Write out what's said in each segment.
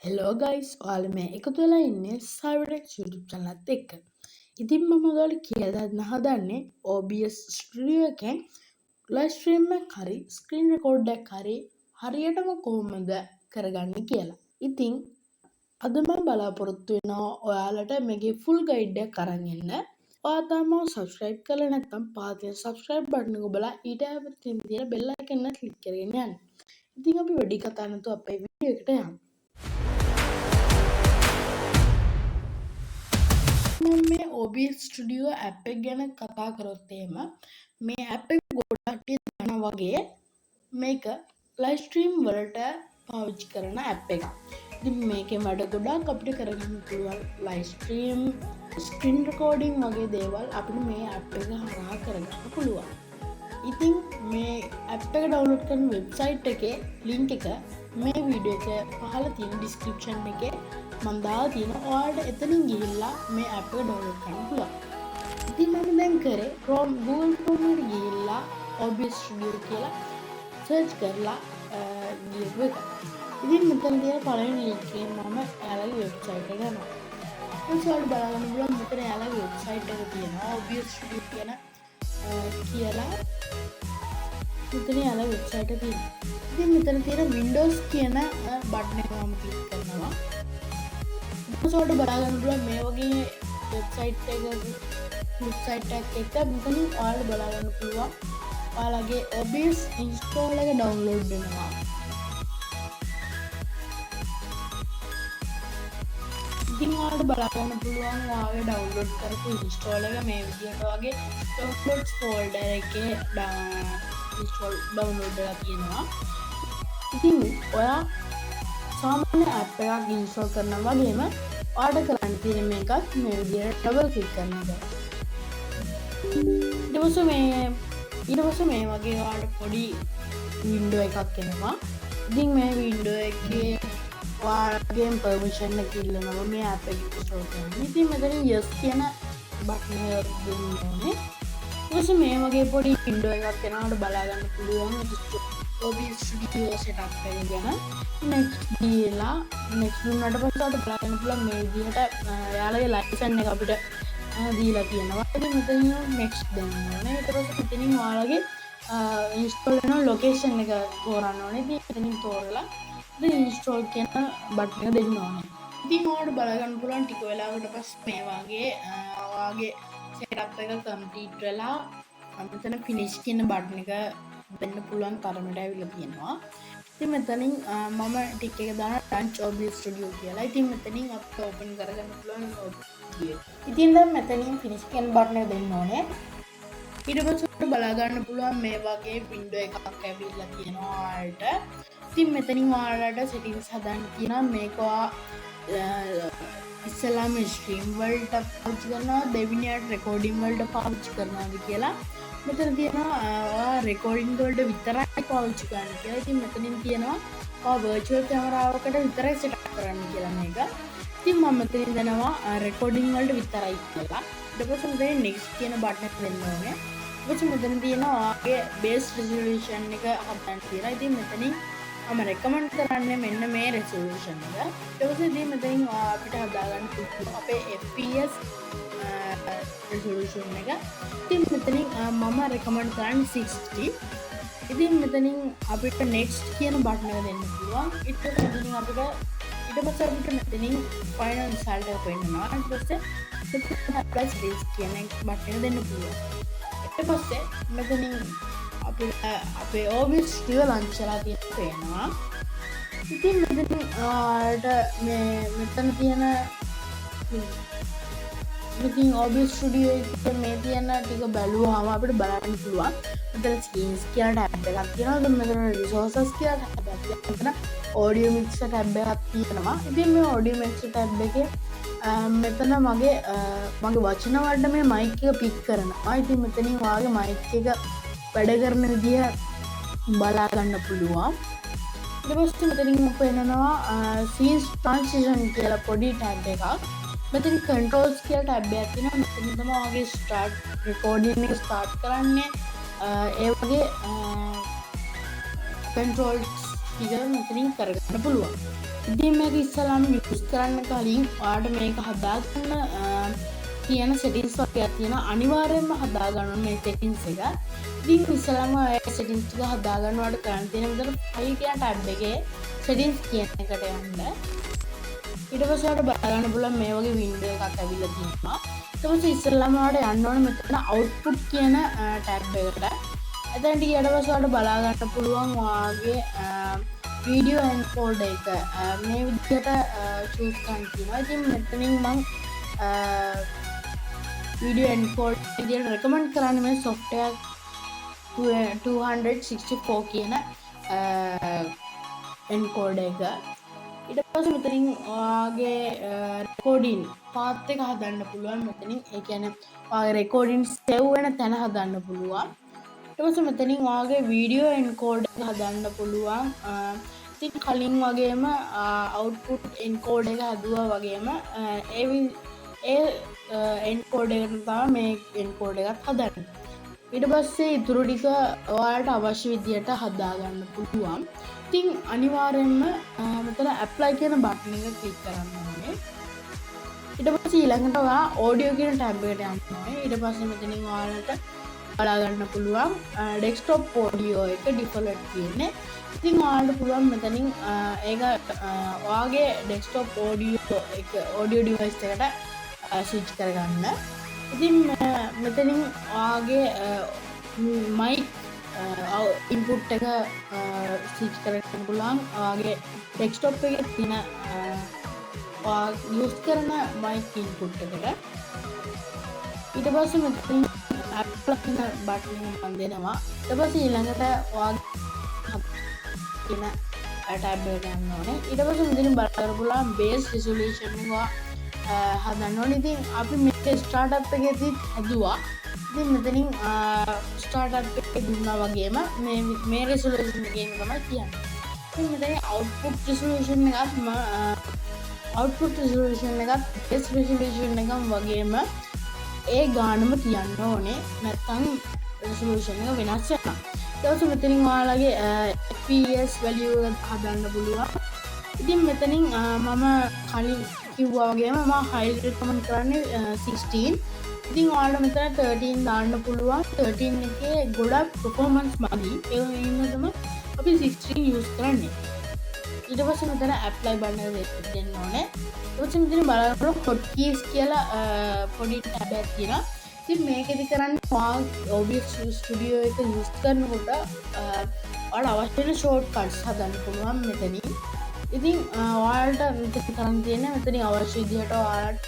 Hello guys ඔයාලා මේ එකතු වෙලා ඉන්නේ සයිබර්ටෙක් YouTube channel එකත් එක්ක. ඉතින් මම ඔයාලට කියලා දෙන්න හදන්නේ OBS Studio එකෙන් live stream එකක් හරි screen record එකක් හරි හරියටම කොහොමද කරගන්නේ කියලා. ඉතින් අද මම බලාපොරොත්තු වෙනවා ඔයාලට මේකේ full guide එකක් අරන් එන්න. ඔයා තාම subscribe කරලා නැත්නම් පහත තියෙන subscribe button එක ඔබලා ඊට පැත්තෙන් තියෙන bell icon එක click කරගෙන යන්න. ඉතින් අපි වැඩි කතා නැතුව අපේ වීඩියෝ එකට යමු. මේ OBS Studio app එක ගැන කතා කරොත් එහෙම මේ app එක ගොඩක් දන්නා වගේ මේක live stream වලට පාවිච්චි කරන app එකක්. ඉතින් මේකේ වැඩ ගොඩක් අපිට කරගන්න පුළුවන් live stream, screen recording වගේ දේවල් අපිට මේ app එක හරහා කරගන්න පුළුවන්. ඉතින් මේ app එක download කරන website එකේ link එක මේ වීඩියෝ එක පහළ තියෙන description එකේ මම දාලා තියෙනවා. ඔයාලට එතනින් ගිහිල්ලා මේ app එක download කරන්න පුළුවන්. ඉතින් මම දැන් කරේ Google Chrome එකට ගිහිල්ලා OBS Studio කියලා search කරලා ගියපු එක. ඉතින් මෙතන තියෙන පළවෙනි link එකෙන් මම එයාලගේ website එක යනවා. ඔයාලට බලන්න පුළුවන් මෙතන එයාලගේ website එක තියෙනවා OBS Studio කියලා මෙතන එයාලගේ website එක තියෙනවා. ඉතින් මෙතන තියෙන Windows කියන බටන් එක මම click කරනවා. ඔයාලට බලන්න පුළුවන් මේ වගේ website එකක් මෙතනින් ඔයාලට බලන්න පුළුවන් ඔයාලගේ OBS install එක download වෙනවා. ඉතින් ඔයාලට බලන්න පුළුවන් ඔයාලගේ download කරපු install එක මේ විදිහට වගේ downloads folder එකේ download වෙලා තියෙනවා. ඉතින් ඔයා සාමාන්‍ය app එකක් install කරනවා වගේම ඔයාලට කරන්න තියෙන මේකත් මේ විදිහට double click කරන එක. ඊට පස්සේ මේ වගේ ඔයාලට පොඩි window එකක් එනවා. ඉතින් මේ window එකේ ඔයාලගේ permission එක ඉල්ලනවා මේ app එක install කරන්න. ඉතින් මෙතන yes කියන button එක දෙන්න ඕනේ. ඊට පස්සේ මේ වගේ පොඩි window එකක් එනවා. ඔයාලට බලා ගන්න පුළුවන් OBS Studio setup එක ගැන. next දීලා next දුන්නාට පස්සේ අපිට බලන්න පුළුවන් මේ විදිහට යාළුවගේ license එක අපිට දීලා තියෙනවා. ඉතින් මෙතනින් next දෙන්න ඕනේ. ඊට පස්සේ මෙතනින් ඔයාලගේ install වෙන location එක තෝරන්න ඕනේ. ඉතින් මෙතනින් තෝරලා ඉතින් install කියන button එක දෙන්න ඕනේ. ඉතින් ඔයාලට බලන්න පුළුවන් ටික වෙලාවකට පස්සේ මේ වගේ ඔයාගේ setup එක complete වෙලා මෙතන finish කියන button එක දෙන්න පුළුවන් තරමට ඇවිල්ලා තියෙනවා. ඉතින් මෙතනින් මම ටික එක දාන launch OBS Studio කියලා. ඉතින් මෙතනින් අපිට open කරගන්න පුළුවන් OBS Studio. ඉතින් දැන් මෙතනින් finish කියන button එක දෙන්න ඕනේ. ඊට පස්සේ බලා ගන්න පුළුවන් මේ වගේ window එකක් ඇවිල්ලා තියෙනවා ඔයාලට. ඉතින් මෙතනින් ඔයාලට settings හදන්න තියෙනවා. මේක ඉස්සෙල්ලාම stream වලට පාවිච්චි කරනවා, දෙවෙනියට recording වලට පාවිච්චි කරනවාද කියලා. මෙතන තියෙනවා recording වලට විතරයි පාවිච්චි කරන්න කියලා. ඉතින් මෙතනින් තියෙනවා virtual camera එකකට විතරයි set up කරන්න කියලා මේක. ඉතින් මම මෙතනින් දෙනවා recording වලට විතරයි කියලා. ඊට පස්සේ මෙතන next කියන button එක දෙන්න ඕනේ. ඊට පස්සේ මෙතන තියෙනවා ඔයාගේ base resolution එක හදන්න කියලා. ඉතින් මෙතනින් මම recommend කරන්නේ මෙන්න මේ resolution එක. ඊට පස්සේ ඉතින් මෙතනින් අපිට හදාගන්න පුළුවන් අපේ FPS resolution එක. ඉතින් මෙතනින් මම recommend කරන්නේ 60. ඉතින් මෙතනින් අපිට next කියන button එක දෙන්න පුළුවන්. ඊට පස්සේ අපිට මෙතනින් final result එක පෙන්නනවා. ඊට පස්සේ apply space කියන button එක දෙන්න පුළුවන්. ඊට පස්සේ මෙතනින් අපේ OBS Studio launch වෙලා තියෙනවා. ඉතින් මෙතන මෙතන තියෙන ඉතින් OBS Studio එකේ මේ තියෙන ටික බලුවාම අපිට බලන්න පුළුවන්. මෙතන skins කියලා tab එකක් තියෙනවා. then මෙතන resources කියලා tab එකක් තියෙනවා. මෙතන audio mixer tab එකක් තියෙනවා. ඉතින් මේ audio mixer tab එකේ මෙතන මගේ වචන වලට මේ mic එක pick කරනවා. ඉතින් මෙතනින් ඔයාගේ mic එක වැඩ කරන විදිය බලා ගන්න පුළුවන්. ඊට පස්සේ මෙතනින් පෙන්නනවා scenes transition කියලා පොඩි tab එකක්. මෙතන controls කියලා tab එකක් තියෙනවා. මෙතන තමයි ඔයාගේ start recording එක start කරන්නේ. ඒ වගේ controls ටික මෙතනින් කරගන්න පුළුවන්. ඉතින් මේක ඉස්සලාම යූස් කරන්න කලින් ඔයාලට මේක හදාගන්න තියෙන සෙටින්ස් වගේක් තියෙනවා. අනිවාර්යයෙන්ම හදාගන්න මේ සෙටින්ස් එක. ඉතින් ඉස්සලාම ඔය සෙටින්ස් ටික හදාගන්න ඔයාලට කරන්න තියෙන මෙතන ෆයිල් කියන ටැබ් එකේ සෙටින්ස් කියන එකට යන්න. ඊට පස්සේ ඔයාලට බලන්න පුළුවන් මේ වගේ වින්ඩෝ එකක් ඇවිල්ලා තියෙනවා. ඊට පස්සේ ඉස්සලාම ඔයාලට යන්න ඕනේ මෙතන අවුට්පුට් කියන ටැබ් එකට. එතනට ගියට පස්සේ ඔයාලට බලා ගන්න පුළුවන් ඔයාගේ වීඩියෝ එන්කෝඩර් එක මේ විදිහට චූස් කරන්න තියෙනවා. ඉතින් මෙතනින් මම වීඩියෝ එන්කෝඩර් විදිහට රෙකමන්ඩ් කරන්නේ මේ software 264 කියන එන්කෝඩර් එක. ඊට පස්සේ මෙතනින් ඔයාගේ රෙකෝඩින් පාත් එක හදන්න පුළුවන්. මෙතනින් ඒ කියන්නේ ඔයාගේ රෙකෝඩින් සේව් වෙන තැන හදන්න පුළුවන්. ඊට පස්සේ මෙතනින් ඔයාගේ වීඩියෝ එන්කෝඩර් එක හදන්න පුළුවන්. ඉතින් කලින් වගේම අවුට්පුට් එන්කෝඩර් එක හදුවා වගේම ඒ එන්කෝඩර් එකට තමයි මේ එන්කෝඩර් එකත් හදන්නේ. ඊට පස්සේ ඉතුරු ටික ඔයාලට අවශ්‍ය විදියට හදා ගන්න පුළුවන්. ඉතින් අනිවාර්යයෙන්ම මෙතන ඇප්ලයි කියන බටන් එක ක්ලික් කරන්න ඕනේ. ඊට පස්සේ ඊළඟට ඔයා ඔඩියෝ කියන ටැබ් එකට යන්න ඕනේ. ඊට පස්සේ මෙතනින් ඔයාලට බලා ගන්න පුළුවන් ඩෙස්ක්ටොප් ඔඩියෝ එක ඩිෆොල්ට් තියෙන්නේ. ඉතින් ඔයාලට පුළුවන් මෙතනින් ඒක ඔයාගේ ඩෙස්ක්ටොප් ඔඩියෝ එක ඔඩියෝ ඩිවයිස් එකට ස්විච් කරගන්න. ඉතින් මෙතනින් ඔයාගේ මයික් ඉන්පුට් එක ස්විච් කරගන්න පුළුවන් ඔයාගේ ඩෙස්ක්ටොප් එකේ තියෙන ඔයා යූස් කරන මයික් ඉන්පුට් එකට. ඊට පස්සේ මෙතනින් ඇප්ලයි කියන බටන් එක මම දෙනවා. ඊට පස්සේ ඊළඟට ඔයාගේ කියන ටැබ් එකට යන්න ඕනේ. ඊට පස්සේ මෙතනින් බලන්න පුළුවන් බේස් රිසොලූෂන් එක හදන්න ඕනේ. ඉතින් අපි මේ ස්ටාර්ට්අප් එකේදී හදුවා. ඉතින් මෙතනින් ස්ටාර්ට්අප් එකේ දුන්නා වගේම මේ රිසොලූෂන් එකේම තමයි කියන්නේ. ඉතින් මෙතන අවුට්පුට් රිසොලූෂන් එකත් බේස් රිසොලූෂන් එකම වගේම ඒ ගානම තියන්න ඕනේ. නැත්නම් රිසොලූෂන් එක වෙනස් වෙනවා. ඊට පස්සේ මෙතනින් ඔයාලගේ FPS value එක හදන්න පුළුවන්. ඉතින් මෙතනින් මම කලින් කිව්වා වගේම මම highly recommend කරන්නේ 16. ඉතින් ඔයාලට මෙතන 13 දාන්න පුළුවන්. 13 එකේ ගොඩක් performance මදි. ඒ වගේම තමයි අපි 16 use කරන්නේ. ඊට පස්සේ මෙතන apply button එක දෙන්න ඕනේ. ඊට පස්සේ මෙතන බලන්න hotkeys කියලා පොඩි tab එකක් තියෙනවා. ඉතින් මේකෙදි කරන්නේ OBS Studio එක use කරනකොට ඔයාලට අවශ්‍ය වෙන shortcuts හදන්න පුළුවන් මෙතනින්. ඉතින් ඔයාලට මෙතන කරන්න තියෙන්නේ මෙතනින් අවශ්‍ය විදිහට ඔයාලට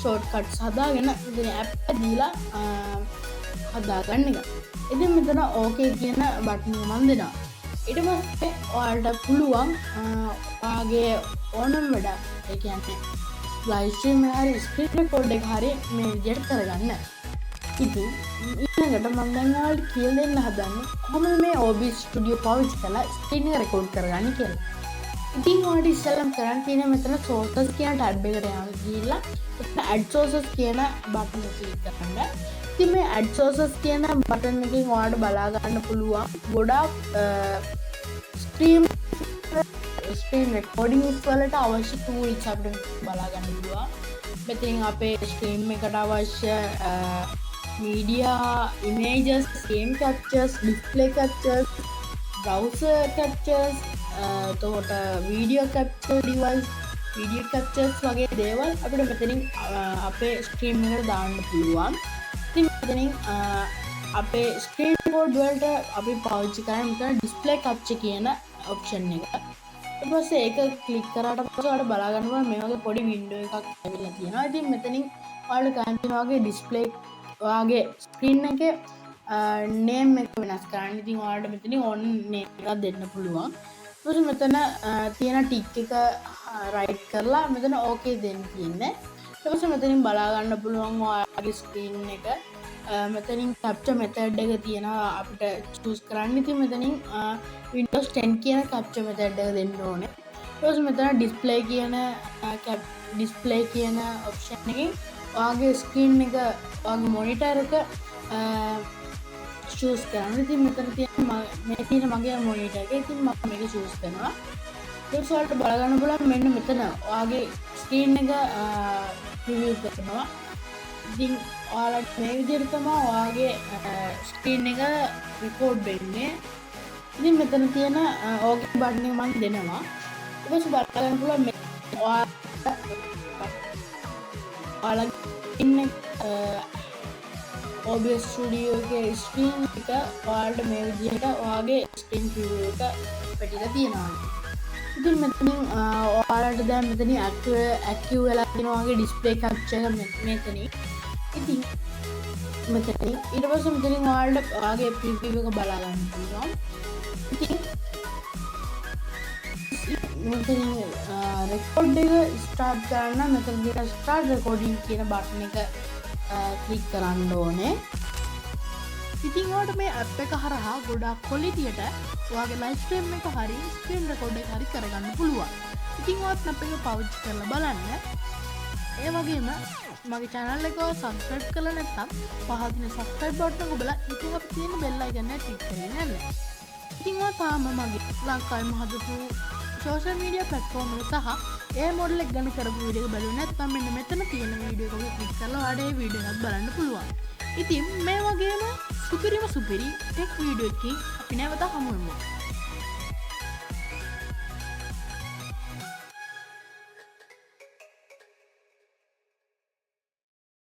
shortcuts හදාගෙන මෙතන app එක දීලා හදාගන්න එක. ඉතින් මෙතන okay කියන බටන් එක මම දෙනවා. ඊට පස්සේ ඔයාලට පුළුවන් ඔයාගේ ඕනම වැඩක් ඒ කියන්නේ live stream එක හරි screen record එක හරි මේ විදිහට කරගන්න. ඉතින් ඊළඟට මම දැන් ඔයාලට කියලා දෙන්න හදන්නේ කොහොමද මේ OBS Studio පාවිච්චි කරලා screen එක record කරගන්නේ කියලා. ඉතින් ඔයාලට ඉස්සෙල්ලාම කරන්න තියෙන්නේ මෙතන sources කියන ටැබ් එකට යන්න ගිහිල්ලා මෙතන add sources කියන බටන් එක ක්ලික් කරන්න. ඉතින් මේ add sources කියන බටන් එකෙන් ඔයාලට බලා ගන්න පුළුවන් ගොඩාක් screen recordings වලට අවශ්‍ය tools අපිට බලා ගන්න පුළුවන්. මෙතනින් අපේ stream එකට අවශ්‍ය media, images, game captures, display captures, browser captures, එතකොට video capture device, video captures වගේ දේවල් අපිට මෙතනින් අපේ stream එකට දාන්න පුළුවන්. ඉතින් මෙතනින් අපේ screen record වලට අපි පාවිච්චි කරන්නේ මෙතන display capture කියන option එක. ඊට පස්සේ ඒක ක්ලික් කරාට පස්සේ ඔයාලට බලා ගන්න පුළුවන් මේ වගේ පොඩි window එකක් ඇවිල්ලා තියෙනවා. ඉතින් මෙතනින් ඔයාලට ගන්න තියෙන වගේ display ඔයාගේ screen එකේ name එක වෙනස් කරන්න. ඉතින් ඔයාලට මෙතනින් on name එකක් දෙන්න පුළුවන්. ඊට පස්සේ මෙතන තියෙන tick එක right කරලා මෙතන okay දෙන්න තියෙන්නේ. ඊට පස්සේ මෙතනින් බලා ගන්න පුළුවන් ඔයාගේ screen එක මෙතනින් capture method එක තියෙනවා අපිට choose කරන්න. ඉතින් මෙතනින් Windows 10 කියන capture method එක දෙන්න ඕනේ. ඊට පස්සේ මෙතන display කියන option එකෙන් ඔයාගේ screen එක ඔයාගේ monitor එක choose කරන්න. ඉතින් මෙතන තියෙන මේ තියෙන මගේ monitor එක. ඉතින් මම මේක choose කරනවා. ඊට ඊට බලගන්න පුළුවන් මෙන්න මෙතන ඔයාගේ ස්ක්‍රීන් එක ප්‍රිවිව් කරනවා. ඉතින් ඔයාලට මේ විදිහට තමයි ඔයාගේ ස්ක්‍රීන් එක රෙකෝඩ් වෙන්නේ. ඉතින් මෙතන තියෙන ඕකේ බටන් එක මම දෙනවා. ඊට පස්සේ බලගන්න පුළුවන් ඔයාලගේ ඉන්න OBS Studio එකේ ස්ක්‍රීන් එක ඔයාලට මේ විදිහට ඔයාගේ ස්ක්‍රීන් ප්‍රිවිව් එක පැටිලා තියෙනවා. ඉතින් මෙතනින් ඔයාලට දැන් මෙතනින් ඇක්ටිව් වෙලා තියෙනවා වගේ ඩිස්ප්ලේ කැප්චර් එක මෙතනින්. ඉතින් මෙතනින් ඊට පස්සේ මෙතනින් ඔයාලට ඔයාගේ ප්‍රිවිව් එක බලා ගන්න පුළුවන්. ඉතින් මෙතනින් රෙකෝඩ් එක ස්ටාර්ට් කරන්න මෙතන තියෙන ස්ටාර්ට් රෙකෝඩින් කියන බටන් එක ක්ලික් කරන්න ඕනේ. ඉතින් ඔයාලට මේ ඇප් එක හරහා ගොඩක් ක්වොලිටියට ඔයාගේ ලයිව් ස්ට්‍රීම් එක හරි ස්ක්‍රීන් රෙකෝඩ් එක හරි කරගන්න පුළුවන්. ඉතින් ඔයාත් අප් එක පාවිච්චි කරලා බලන්න. ඒ වගේම මගේ channel එක subscribe කරලා නැත්නම් පහළ තියෙන subscribe button එක ඔබලා ඉතින් අපි තියෙන bell icon එක click කරගෙන යන්න. ඉතින් ඔයා තාම මගේ ලංකාවේ මහදපු social media platform එක සහ ඒ මොඩල් එක ගැන කරපු වීඩියෝ එක බලුවේ නැත්නම් මෙන්න මෙතන තියෙන වීඩියෝ එක ක්ලික් කරලා ඔයාලට ඒ වීඩියෝ එකත් බලන්න පුළුවන්. ඉතින් මේ වගේම සුපිරිම සුපිරි ටෙක් වීඩියෝ එකකින් අපි නැවත හමු වෙමු.